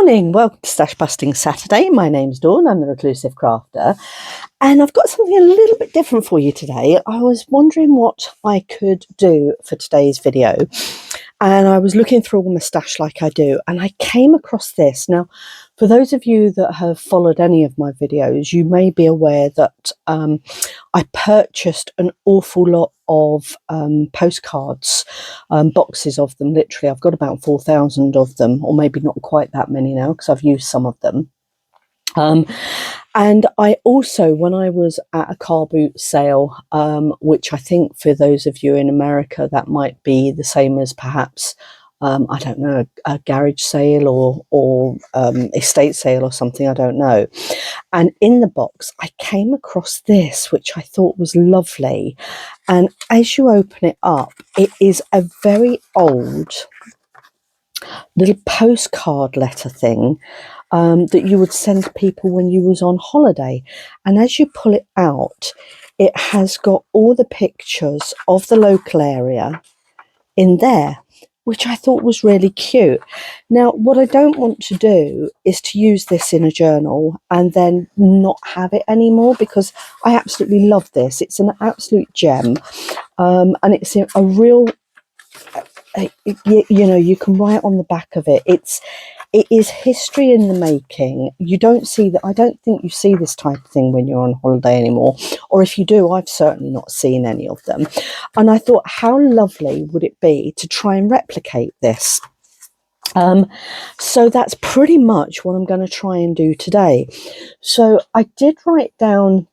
morning, welcome to Stashbusting Saturday. My name's Dawn, I'm the Reclusive Crafter, and I've got something a little bit different for you today. I was wondering what I could do for today's video, and I was looking through all my stash like I do, and I came across this. Now, for those of you that have followed any of my videos, you may be aware that I purchased an awful lot of postcards, boxes of them. Literally, I've got about 4,000 of them, or maybe not quite that many now because I've used some of them. And I also, when I was at a car boot sale, which I think for those of you in America, that might be the same as perhaps, I don't know, a garage sale or estate sale or something, I don't know. And in the box, I came across this, which I thought was lovely. And as you open it up, it is a very old little postcard letter thing that you would send people when you was on holiday. And as you pull it out, it has got all the pictures of the local area in there, which I thought was really cute. Now, what I don't want to do is to use this in a journal and then not have it anymore, because I absolutely love this. It's an absolute gem, and it's a real, you know, you can write on the back of it. It is history in the making. You don't see that. I don't think you see this type of thing when you're on holiday anymore. Or if you do, I've certainly not seen any of them. And I thought, how lovely would it be to try and replicate this? So that's pretty much what I'm going to try and do today. So I did write down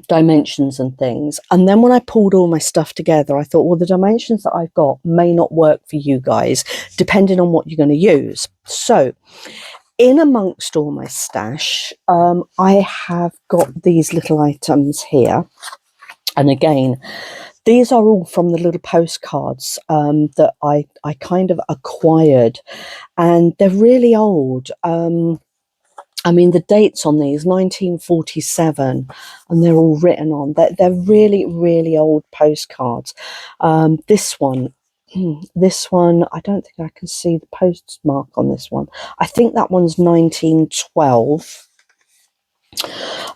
dimensions and things, and then when I pulled all my stuff together, I thought, well, the dimensions that I've got may not work for you guys depending on what you're going to use. So in amongst all my stash, I have got these little items here, and again, these are all from the little postcards that I kind of acquired, and they're really old. I mean, the dates on these, 1947, and they're all written on. They're really, really old postcards. This one, I don't think I can see the postmark on this one. I think that one's 1912.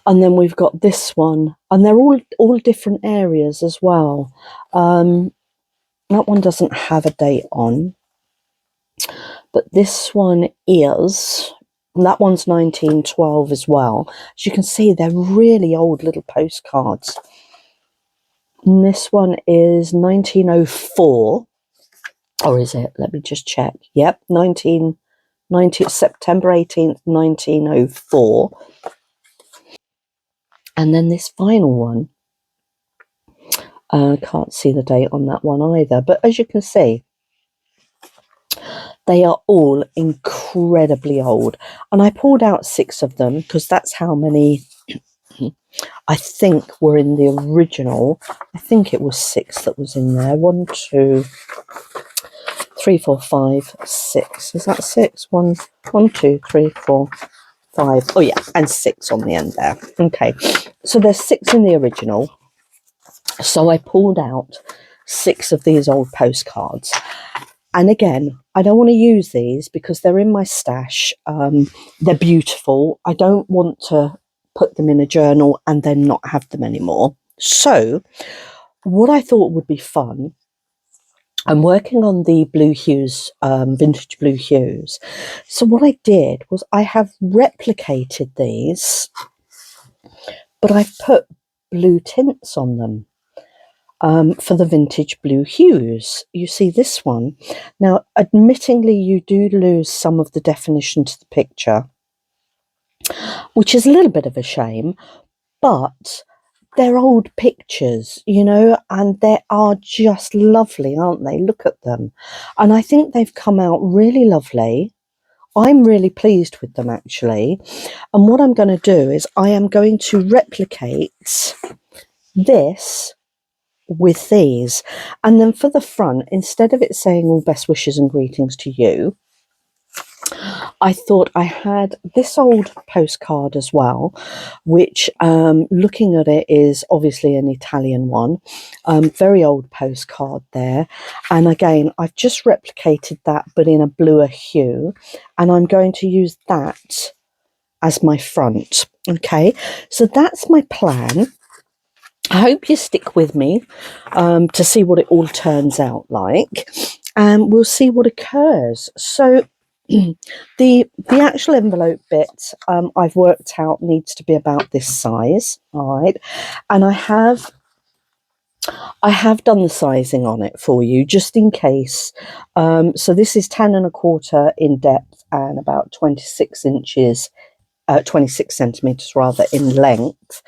And then we've got this one, and they're all different areas as well. That one doesn't have a date on, but this one is... that one's 1912 as well. As you can see, they're really old little postcards. And this one is 1904. Or is it? Let me just check. Yep, September 18th, 1904. And then this final one. Can't see the date on that one either. But as you can see, they are all incredibly old. And I pulled out 6 of them because that's how many I think were in the original. I think it was 6 that was in there. 1, 2, 3, 4, 5, 6. Is that 6? 1, 2, 3, 4, 5. Oh yeah, and 6 on the end there. Okay, so there's 6 in the original. So I pulled out 6 of these old postcards. And again, I don't want to use these because they're in my stash. They're beautiful. I don't want to put them in a journal and then not have them anymore. So what I thought would be fun, I'm working on the Blue Hues, Vintage Blue Hues. So what I did was I have replicated these, but I've put blue tints on them. For the Vintage Blue Hues. You see this one. Now, admittingly, you do lose some of the definition to the picture, which is a little bit of a shame, but they're old pictures, you know, and they are just lovely, aren't they? Look at them. And I think they've come out really lovely. I'm really pleased with them, actually. And what I'm going to do is I am going to replicate this with these, and then for the front, instead of it saying all best wishes and greetings to you, I thought I had this old postcard as well, which looking at it is obviously an Italian one, very old postcard there. And again, I've just replicated that, but in a bluer hue, and I'm going to use that as my front. Okay, so that's my plan. I hope you stick with me to see what it all turns out like, and we'll see what occurs. So the actual envelope bit I've worked out needs to be about this size, all right, and I have done the sizing on it for you just in case. So this is 10 1/4 in depth and about 26 inches 26 centimeters rather in length,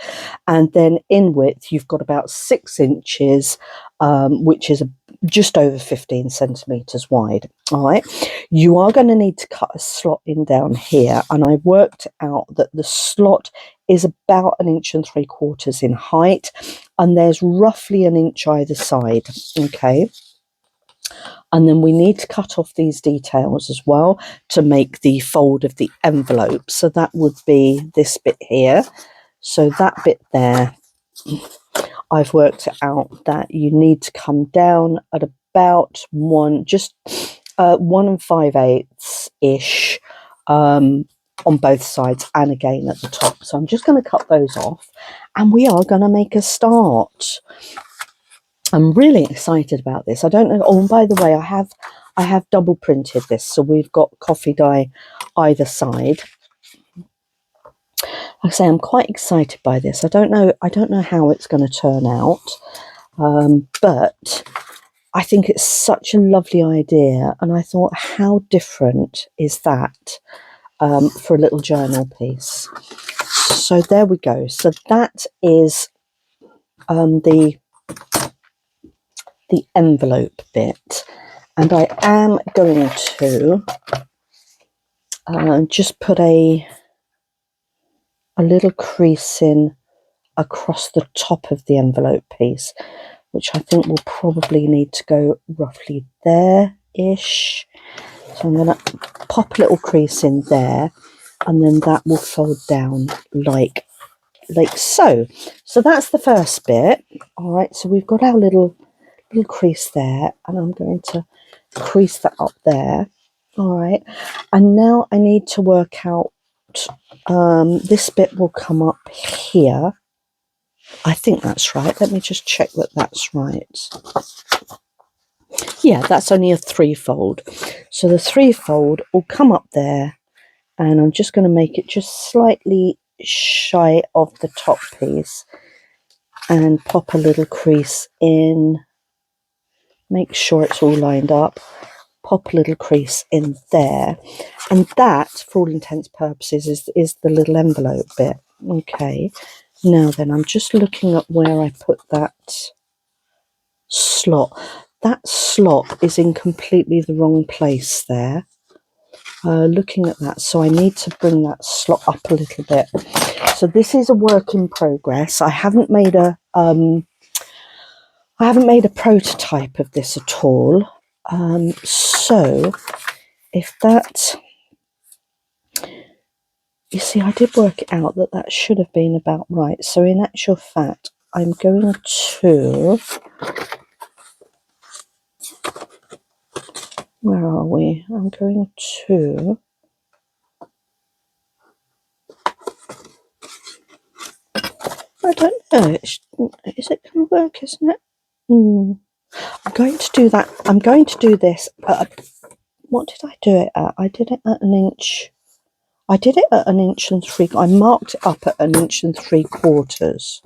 and then in width you've got about 6 inches, which is just over 15 centimeters wide. All right, you are going to need to cut a slot in down here, and I worked out that the slot is about 1 3/4 inches in height, and there's roughly 1 inch either side. Okay, and then we need to cut off these details as well to make the fold of the envelope. So that would be this bit here. So that bit there, I've worked out that you need to come down at about 1 5/8 ish on both sides, and again at the top. So I'm just going to cut those off, and we are going to make a start. I'm really excited about this. I don't know. Oh, and by the way, I have double printed this, so we've got coffee dye either side. Like I say, I'm quite excited by this. I don't know how it's going to turn out, but I think it's such a lovely idea, and I thought, how different is that for a little journal piece? So there we go. So that is the envelope bit, and I am going to just put a little crease in across the top of the envelope piece, which I think will probably need to go roughly there-ish. So I'm going to pop a little crease in there, and then that will fold down like so. So that's the first bit. All right, so we've got our little crease there, and I'm going to crease that up there. All right, and now I need to work out this bit will come up here. I think that's right. Let me just check that that's right. Yeah, that's only a 3-fold. So the 3-fold will come up there, and I'm just going to make it just slightly shy of the top piece and pop a little crease in. Make sure it's all lined up. Pop a little crease in there, and that, for all intents and purposes, is the little envelope bit. Okay, now then, I'm just looking at where I put that slot. That slot is in completely the wrong place there. Looking at that, so I need to bring that slot up a little bit. So this is a work in progress. I haven't made a prototype of this at all. So if that, you see, I did work it out that should have been about right. So in actual fact, I'm going to, where are we? I'm going to, I don't know, is it going to work, isn't it? I'm going to do that. I'm going to do this. What did I do it at? I did it at 1 inch. I did it at 1 inch and 3. I marked it up at 1 inch and 3/4.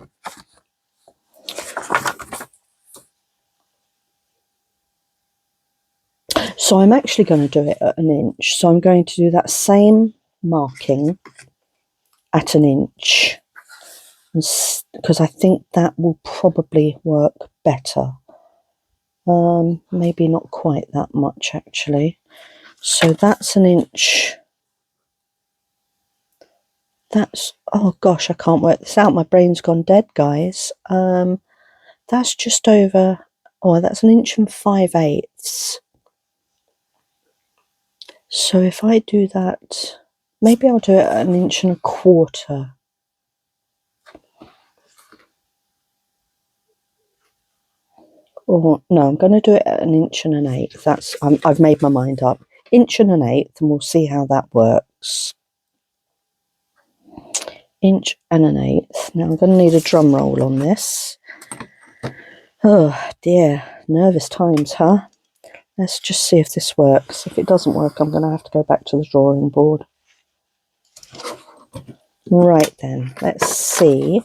So I'm actually going to do it at 1 inch. So I'm going to do that same marking at 1 inch, because I think that will probably work better. Maybe not quite that much actually. So that's 1 inch. That's, oh gosh, I can't work this out. My brain's gone dead, guys. That's just over, oh, that's 1 inch and 5/8. So if I do that, maybe I'll do it at 1.25 inches. Or no, I'm going to do it at 1.125 inches. That's I've made my mind up. 1.125 inches, and we'll see how that works. 1.125 inches. Now I'm going to need a drum roll on this. Oh dear, nervous times, huh? Let's just see if this works. If it doesn't work, I'm going to have to go back to the drawing board. Right then, let's see.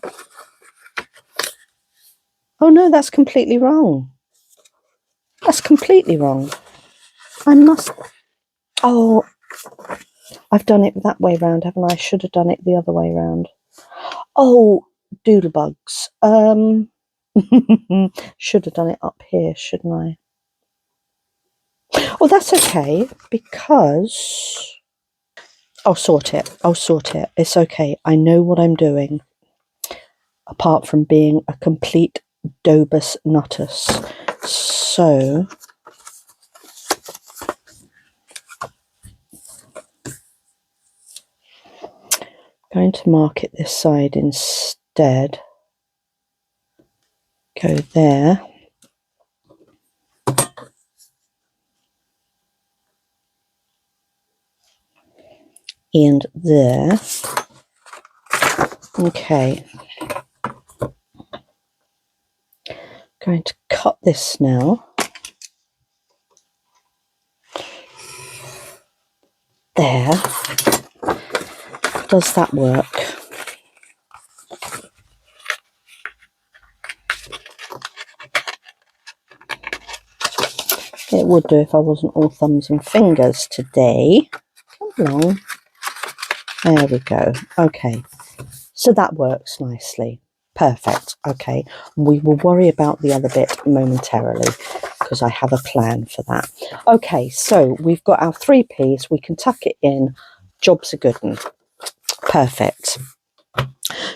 Oh no, that's completely wrong. That's completely wrong. I must... Oh, I've done it that way round, haven't I? I should have done it the other way round. Oh, doodlebugs. Should have done it up here, shouldn't I? Oh, that's okay, because... I'll sort it. I'll sort it. It's okay. I know what I'm doing. Apart from being a complete Dobus nuttus. So... going to mark it this side instead. Go there. And there. Okay. Going to cut this now. There. Does that work? It would do if I wasn't all thumbs and fingers today. Come along. There we go. Okay. So that works nicely. Perfect. Okay. We will worry about the other bit momentarily because I have a plan for that. Okay. So we've got our 3-piece. We can tuck it in. Job's a good one. Perfect.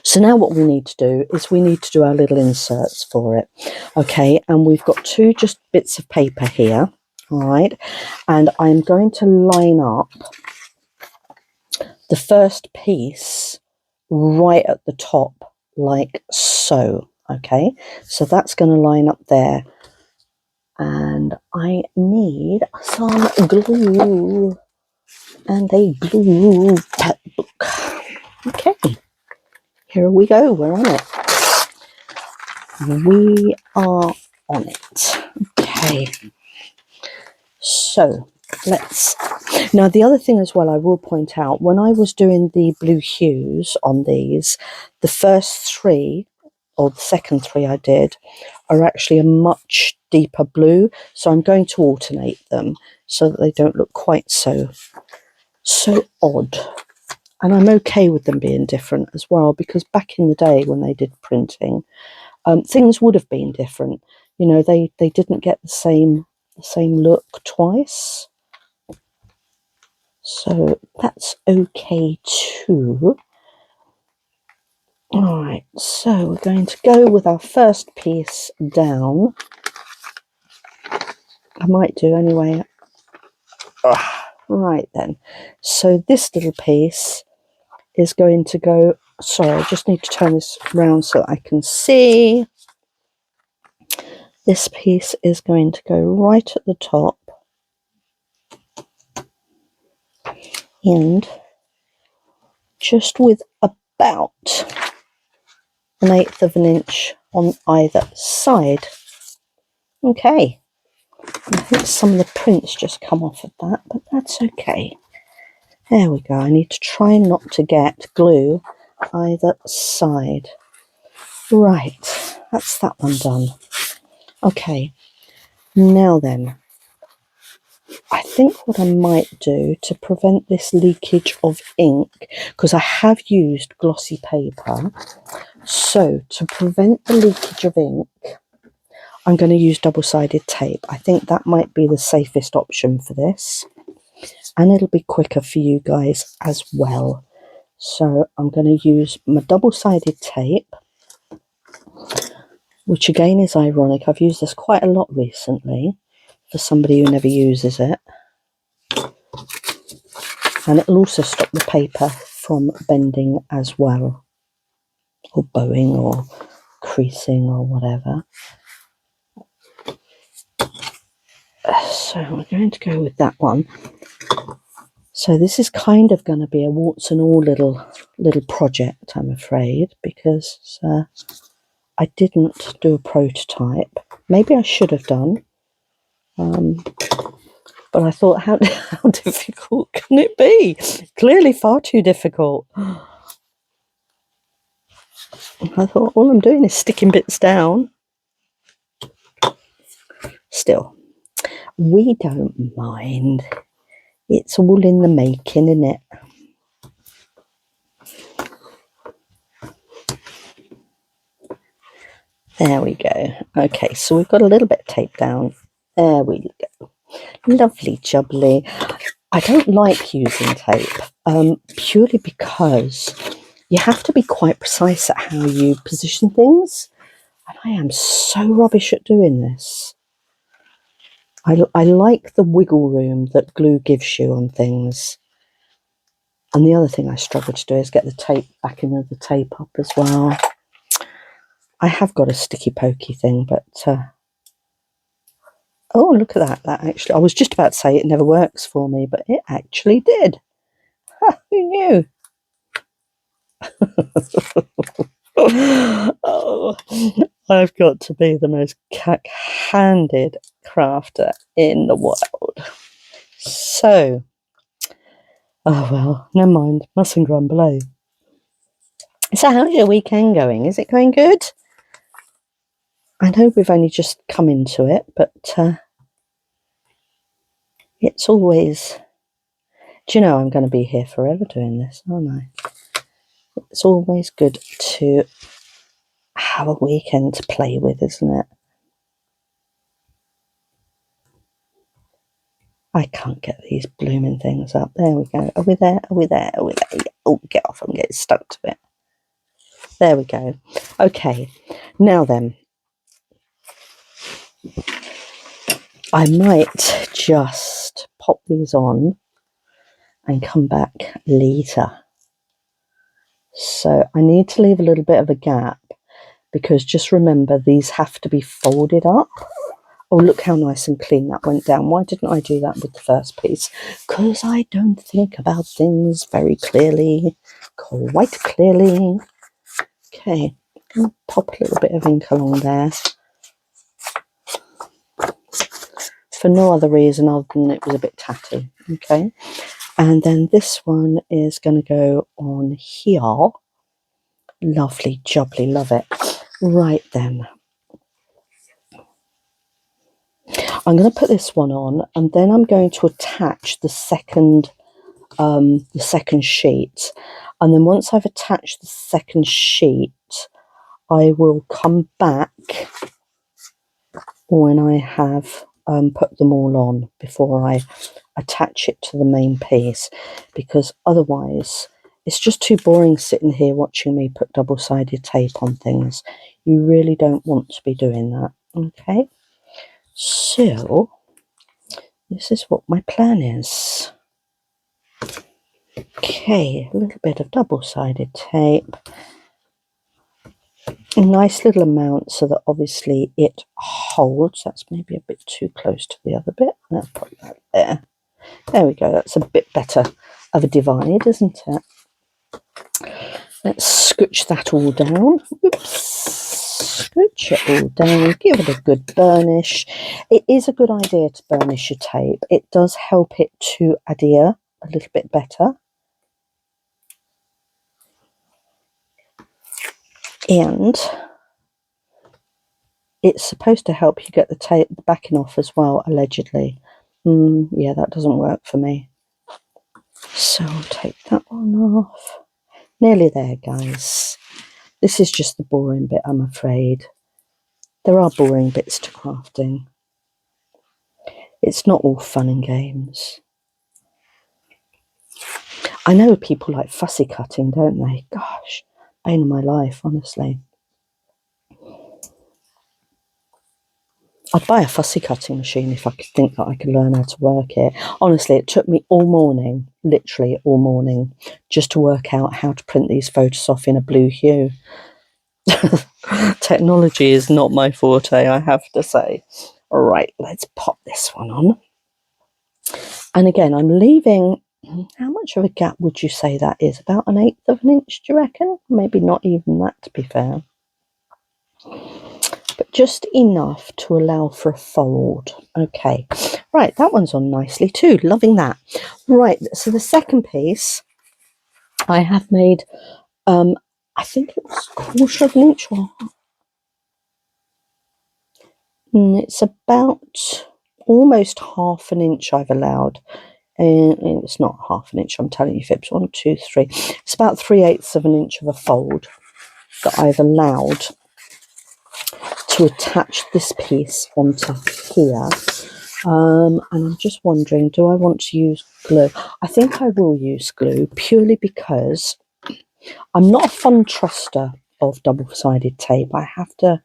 So now what we need to do is we need to do our little inserts for it. Okay, and we've got 2 just bits of paper here. All right, and I'm going to line up the first piece right at the top like so. Okay, so that's going to line up there, and I need some glue and a glue pet book. Okay, here we go. We're on it. We are on it. Okay. So let's... Now the other thing as well I will point out, when I was doing the blue hues on these, the first 3 or the second 3 I did are actually a much deeper blue. So I'm going to alternate them so that they don't look quite so odd. And I'm okay with them being different as well, because back in the day when they did printing, things would have been different. You know, they didn't get the same look twice. So that's okay too. All right, so we're going to go with our first piece down. I might do anyway. Right then. So this little piece is going to go... Sorry, I just need to turn this around so I can see. This piece is going to go right at the top and just with about 1/8 of an inch on either side. Okay, I think some of the prints just come off of that, but that's okay. There we go. I need to try not to get glue either side. Right, that's that one done. Okay, now then, I think what I might do to prevent this leakage of ink, because I have used glossy paper, so to prevent the leakage of ink, I'm going to use double-sided tape. I think that might be the safest option for this, and it'll be quicker for you guys as well. So I'm going to use my double-sided tape, which again is ironic. I've used this quite a lot recently for somebody who never uses it. and it'll also stop the paper from bending as well, or bowing or creasing or whatever. So we're going to go with that one. So this is kind of going to be a warts and all little project, I'm afraid, because I didn't do a prototype. Maybe I should have done, but I thought, how difficult can it be? Clearly far too difficult. I thought, all I'm doing is sticking bits down. Still, we don't mind. It's all in the making, isn't it? There we go. Okay, so we've got a little bit of tape down. There we go. Lovely jubbly. I don't like using tape, purely because you have to be quite precise at how you position things. And I am so rubbish at doing this. I like the wiggle room that glue gives you on things. And the other thing I struggle to do is get the tape back into the tape up as well. I have got a sticky pokey thing, but oh, look at that. That actually, I was just about to say it never works for me, but it actually did. Ha, who knew? Oh, I've got to be the most cack-handed crafter in the world. So, oh well, never mind. Mustn't grumble, eh? So how's your weekend going? Is it going good? I know we've only just come into it, but it's always... Do you know I'm going to be here forever doing this, aren't I? It's always good to have a weekend to play with, isn't it? I can't get these blooming things up. There we go. Are we there? Are we there? Are we there? Yeah. Oh, get off. I'm getting stuck to it. There we go. Okay. Now then. I might just pop these on and come back later. So I need to leave a little bit of a gap, because just remember, these have to be folded up. Oh, look how nice and clean that went down. Why didn't I do that with the first piece? Because I don't think about things very clearly. Quite clearly. Okay, I'm going to pop a little bit of ink along there. For no other reason other than it was a bit tatty. Okay, and then this one is going to go on here. Lovely, jubbly, love it. Right then. I'm going to put this one on, and then I'm going to attach the second sheet. And then once I've attached the second sheet, I will come back when I have put them all on before I attach it to the main piece, because otherwise it's just too boring sitting here watching me put double-sided tape on things. You really don't want to be doing that. Okay, so this is what my plan is. Okay, a little bit of double-sided tape, a nice little amount so that obviously it holds. That's maybe a bit too close to the other bit. Let's put that there. There we go. That's a bit better of a divide, isn't it? Let's scooch that all down. Oops. Scooch it all down. Give it a good burnish. It is a good idea to burnish your tape. It does help it to adhere a little bit better. And it's supposed to help you get the backing off as well, allegedly. Yeah, that doesn't work for me. So I'll take that one off. Nearly there, guys. This is just the boring bit, I'm afraid. There are boring bits to crafting. It's not all fun and games. I know people like fussy cutting, don't they? Gosh, bane of my life, honestly. I'd buy a fussy cutting machine if I could think that I could learn how to work it. Honestly, it took me all morning, literally all morning, just to work out how to print these photos off in a blue hue. Technology is not my forte, I have to say. All right, let's pop this one on. And again, I'm leaving, how much of a gap would you say that is? About 1/8 of an inch, do you reckon? Maybe not even that, to be fair. But just enough to allow for a fold. Okay, right, that one's on nicely too. Loving that. Right, so the second piece I have made, I think it was 1/4 of an inch, or it's about almost 1/2 an inch I've allowed. It's not 1/2 an inch, I'm telling you fibs. 1, 2, 3. It's about 3/8 of an inch of a fold that I've allowed to attach this piece onto here. And I'm just wondering, do I want to use glue? I think I will use glue, purely because I'm not a fond truster of double-sided tape. I have to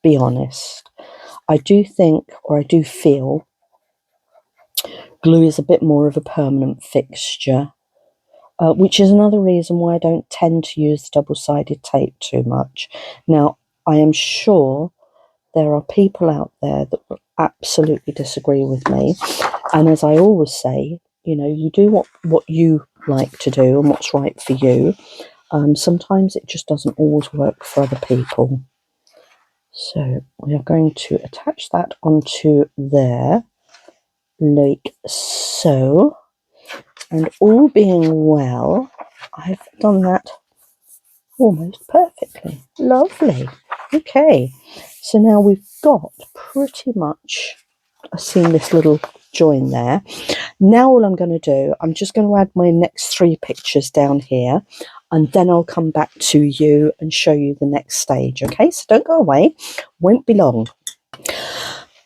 be honest. I do think, or I do feel, glue is a bit more of a permanent fixture, which is another reason why I don't tend to use double-sided tape too much. Now, I am sure there are people out there that will absolutely disagree with me. And as I always say, you know, you do what you like to do and what's right for you. Sometimes it just doesn't always work for other people. So we are going to attach that onto there, like so. And all being well, I've done that almost perfectly. Lovely. Okay, so now we've got pretty much a seamless little join there. Now all I'm going to do, I'm just going to add my next 3 pictures down here, and then I'll come back to you and show you the next stage. Okay, so don't go away, won't be long.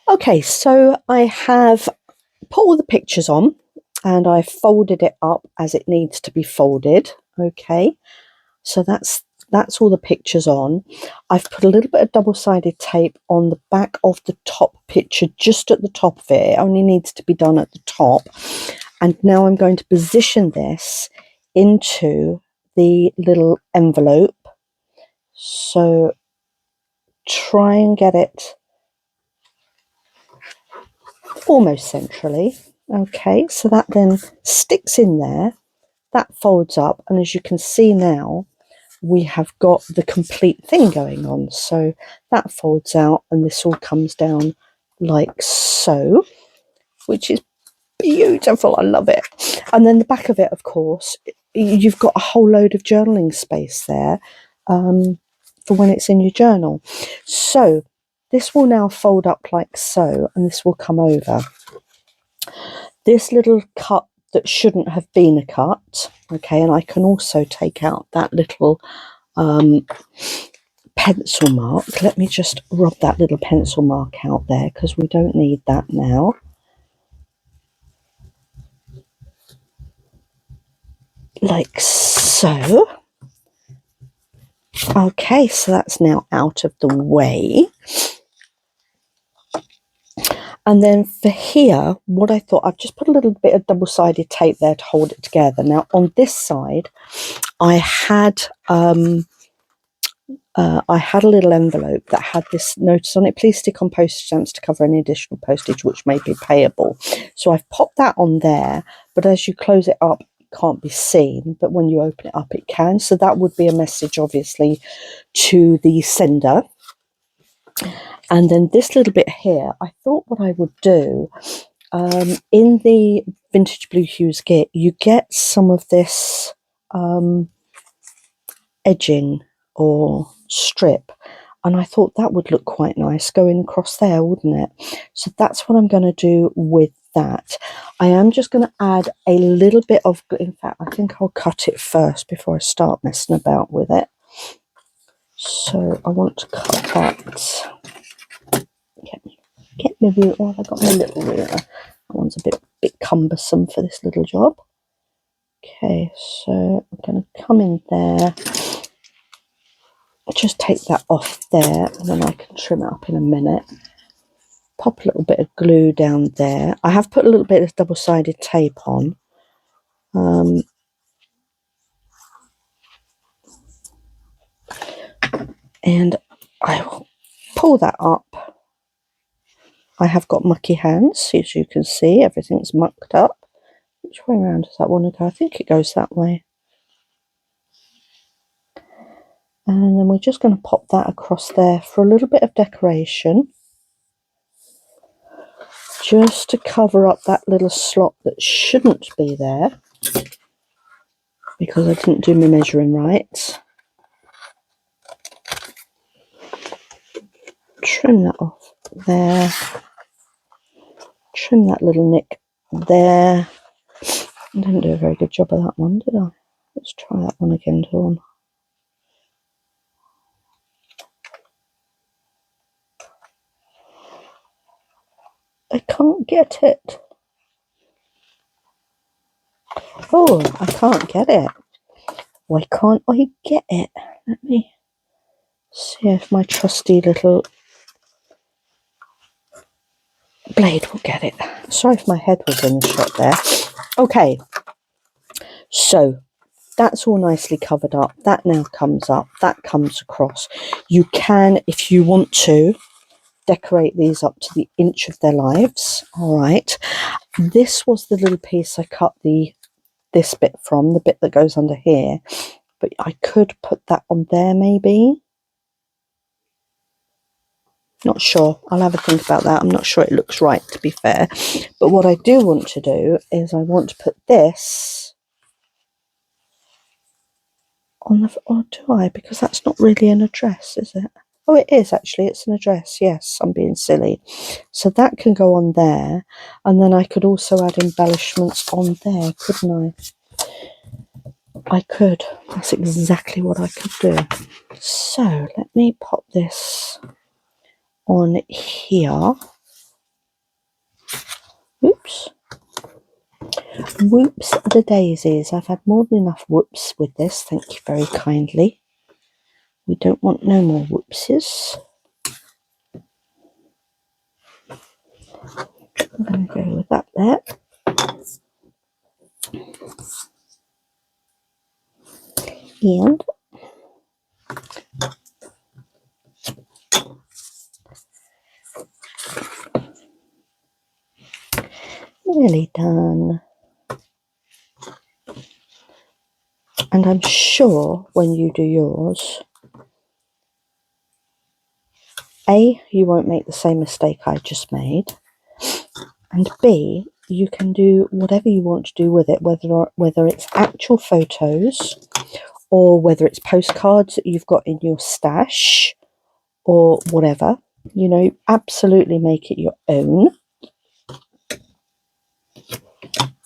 Okay, so I have put all the pictures on and I've folded it up as it needs to be folded. Okay, so that's all the pictures on. I've put a little bit of double-sided tape on the back of the top picture, just at the top of it. It only needs to be done at the top. And now I'm going to position this into the little envelope. So try and get it almost centrally. Okay, so that then sticks in there. That folds up, and as you can see now, we have got the complete thing going on. So that folds out and this all comes down like so, which is beautiful. I love it. And then the back of it, of course, you've got a whole load of journaling space there for when it's in your journal. So this will now fold up like so, and this will come over. This little cut that shouldn't have been a cut, okay, and I can also take out that little pencil mark. Let me just rub that little pencil mark out there because we don't need that now. Like so. Okay, so that's now out of the way. And then for here, what I thought, I've just put a little bit of double-sided tape there to hold it together. Now on this side, I had a little envelope that had this notice on it: please stick on postage stamps to cover any additional postage which may be payable. So I've popped that on there, but as you close it up, it can't be seen, but when you open it up, it can. So that would be a message, obviously, to the sender. And then this little bit here, I thought what I would do, in the Vintage Blue Hues kit, you get some of this edging or strip, and I thought that would look quite nice going across there, wouldn't it? So that's what I'm going to do with that. I am just going to add a little bit of, in fact, I think I'll cut it first before I start messing about with it. So I want to cut that. Get my ruler. Oh, I've got my little ruler. That one's a bit cumbersome for this little job. Okay, so I'm going to come in there. Just take that off there, and then I can trim it up in a minute. Pop a little bit of glue down there. I have put a little bit of double-sided tape on. And I will pull that up. I have got mucky hands, as you can see. Everything's mucked up. Which way around does that want to go? I think it goes that way. And then we're just going to pop that across there for a little bit of decoration. Just to cover up that little slot that shouldn't be there. Because I didn't do my measuring right. Trim that off there. Trim that little nick there. I didn't do a very good job of that one, did I? Let's try that one again, Dawn. I can't get it. Oh, I can't get it. Why can't I get it? Let me see if my trusty little blade will get it. Sorry if my head was in the shot there. Okay, so that's all nicely covered up. That now comes up. That comes across. You can, if you want to, decorate these up to the inch of their lives. All right. This was the little piece I cut this bit from, the bit that goes under here. But I could put that on there maybe. Not sure. I'll have a think about that. I'm not sure it looks right, to be fair. But what I do want to do is I want to put this on the... Or do I? Because that's not really an address, is it? Oh, it is actually. It's an address. Yes, I'm being silly. So that can go on there. And then I could also add embellishments on there, couldn't I? I could. That's exactly what I could do. So let me pop this on here. Oops. Whoops the daisies. I've had more than enough whoops with this. Thank you very kindly. We don't want no more whoopses. I'm going to go with that there. And nearly done. And I'm sure when you do yours, A, you won't make the same mistake I just made, and B, you can do whatever you want to do with it, whether it's actual photos or whether it's postcards that you've got in your stash or whatever. You know, absolutely make it your own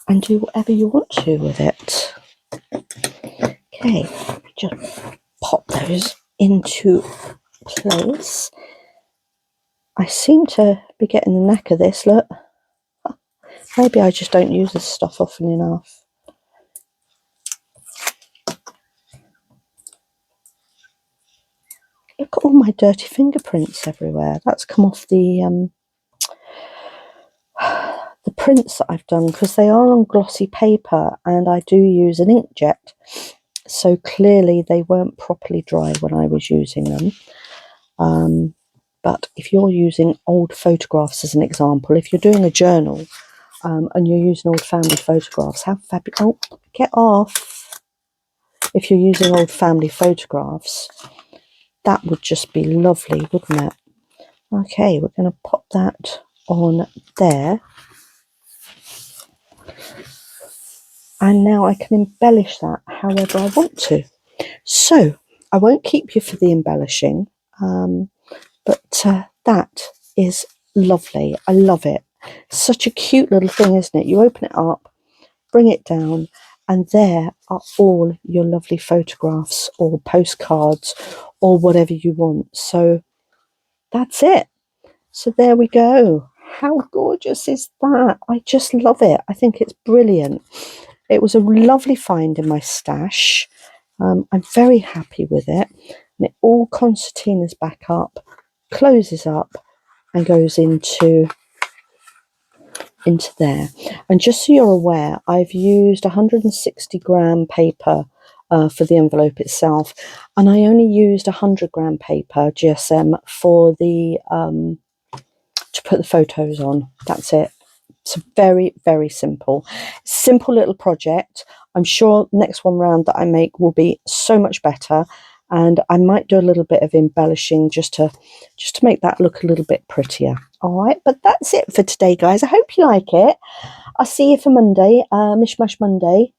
and do whatever you want to with it. Okay, just pop those into place. I seem to be getting the knack of this, look. Maybe I just don't use this stuff often enough. Look at all my dirty fingerprints everywhere. That's come off the prints that I've done, because they are on glossy paper and I do use an inkjet. So clearly they weren't properly dry when I was using them. But if you're using old photographs as an example, if you're doing a journal and you're using old family photographs, how fabulous. Oh, get off. If you're using old family photographs, that would just be lovely, wouldn't it? Okay, we're going to pop that on there. And now I can embellish that however I want to. So I won't keep you for the embellishing, but that is lovely. I love it. Such a cute little thing, isn't it? You open it up, bring it down, and there are all your lovely photographs or postcards or whatever you want. So that's it. So there we go. How gorgeous is that? I just love it. I think it's brilliant. It was a lovely find in my stash. I'm very happy with it. And it all concertinas back up, closes up, and goes into there. And just so you're aware, I've used 160-gram paper for the envelope itself, and I only used 100-gram paper GSM for the to put the photos on. That's it. It's very, very simple little project. I'm sure next one round that I make will be so much better, and I might do a little bit of embellishing just to make that look a little bit prettier. All right, but that's it for today, guys. I hope you like it. I'll see you for Monday, Mishmash Monday,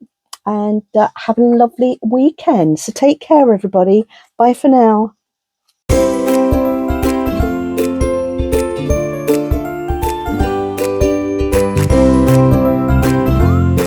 and have a lovely weekend. So take care, everybody. Bye for now.